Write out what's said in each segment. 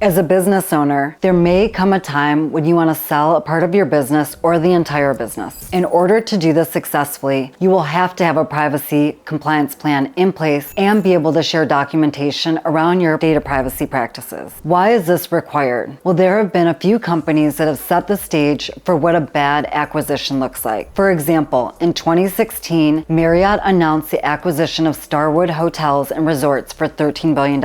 As a business owner, there may come a time when you want to sell a part of your business or the entire business. In order to do this successfully, you will have to have a privacy compliance plan in place and be able to share documentation around your data privacy practices. Why is this required? Well, there have been a few companies that have set the stage for what a bad acquisition looks like. For example, in 2016, Marriott announced the acquisition of Starwood Hotels and Resorts for $13 billion,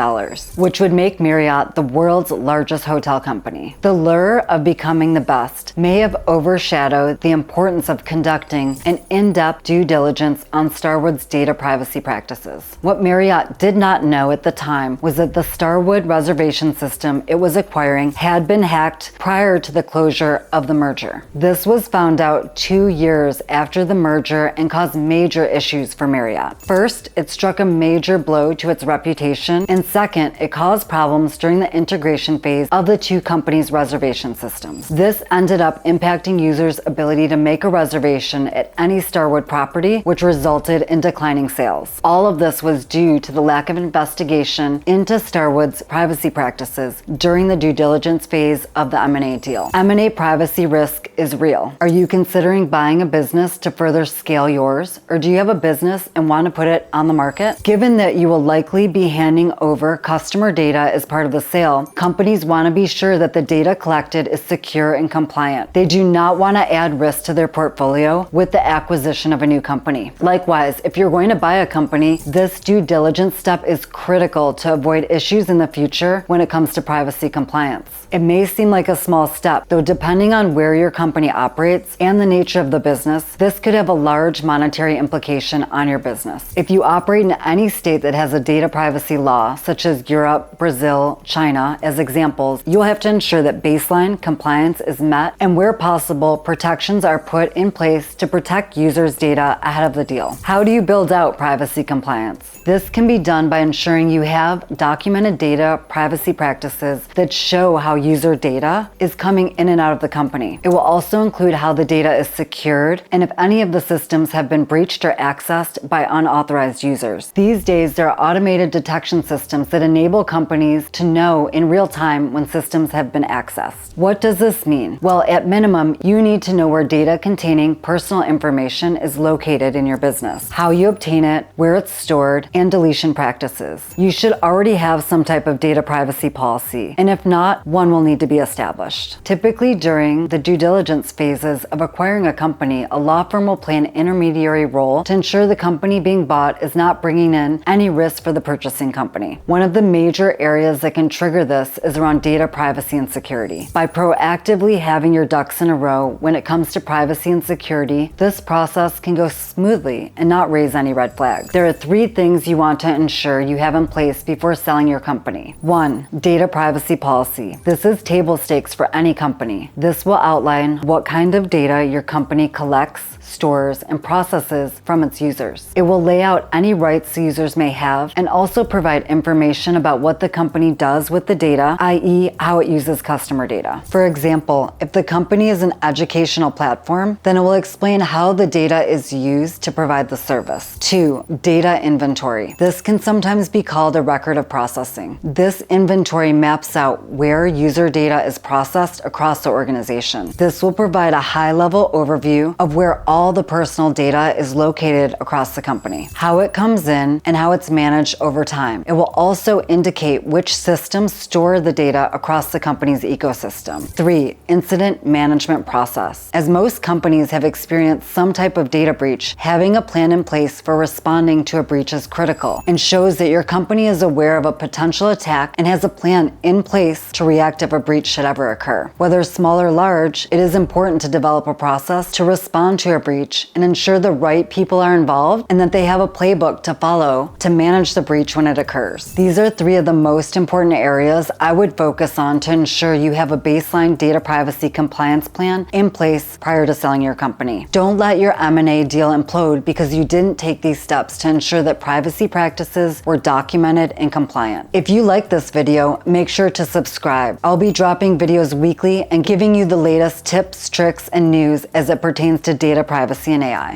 which would make Marriott the world's largest hotel company. The lure of becoming the best may have overshadowed the importance of conducting an in-depth due diligence on Starwood's data privacy practices. What Marriott did not know at the time was that the Starwood reservation system it was acquiring had been hacked prior to the closure of the merger. This was found out 2 years after the merger and caused major issues for Marriott. First, it struck a major blow to its reputation, and second, it caused problems during the integration phase of the two companies' reservation systems. This ended up impacting users' ability to make a reservation at any Starwood property, which resulted in declining sales. All of this was due to the lack of investigation into Starwood's privacy practices during the due diligence phase of the M&A deal. M&A privacy risk is real. Are you considering buying a business to further scale yours, or do you have a business and want to put it on the market? Given that you will likely be handing over customer data as part of the sale, companies want to be sure that the data collected is secure and compliant. They do not want to add risk to their portfolio with the acquisition of a new company. Likewise, if you're going to buy a company, this due diligence step is critical to avoid issues in the future when it comes to privacy compliance. It may seem like a small step, though depending on where your company operates and the nature of the business, this could have a large monetary implication on your business. If you operate in any state that has a data privacy law, such as Europe, Brazil, China, as examples, you'll have to ensure that baseline compliance is met, and where possible, protections are put in place to protect users' data ahead of the deal. How do you build out privacy compliance? This can be done by ensuring you have documented data privacy practices that show how user data is coming in and out of the company. It will also include how the data is secured and if any of the systems have been breached or accessed by unauthorized users. These days, there are automated detection systems that enable companies to know in real time when systems have been accessed. What does this mean? Well, at minimum, you need to know where data containing personal information is located in your business, how you obtain it, where it's stored, and deletion practices. You should already have some type of data privacy policy, and if not, one will need to be established. Typically, during the due diligence phases of acquiring a company, a law firm will play an intermediary role to ensure the company being bought is not bringing in any risk for the purchasing company. One of the major areas that can trigger this is around data privacy and security. By proactively having your ducks in a row when it comes to privacy and security, this process can go smoothly and not raise any red flags. There are 3 things you want to ensure you have in place before selling your company. 1. Data privacy policy. This is table stakes for any company. This will outline what kind of data your company collects, stores, and processes from its users. It will lay out any rights users may have and also provide information about what the company does with the data, i.e. how it uses customer data. For example, if the company is an educational platform, then it will explain how the data is used to provide the service. 2. Data inventory. This can sometimes be called a record of processing. This inventory maps out where user data is processed across the organization. This will provide a high-level overview of where all the personal data is located across the company, how it comes in, and how it's managed over time. It will also indicate which systems store the data across the company's ecosystem. 3. Incident management process. As most companies have experienced some type of data breach, having a plan in place for responding to a breach is critical and shows that your company is aware of a potential attack and has a plan in place to react if a breach should ever occur. Whether small or large, it is important to develop a process to respond to a breach and ensure the right people are involved and that they have a playbook to follow to manage the breach when it occurs. These are 3 of the most important areas I would focus on to ensure you have a baseline data privacy compliance plan in place prior to selling your company. Don't let your M&A deal implode because you didn't take these steps to ensure that privacy practices were documented and compliant. If you like this video, make sure to subscribe. I'll be dropping videos weekly and giving you the latest tips, tricks, and news as it pertains to data privacy and AI.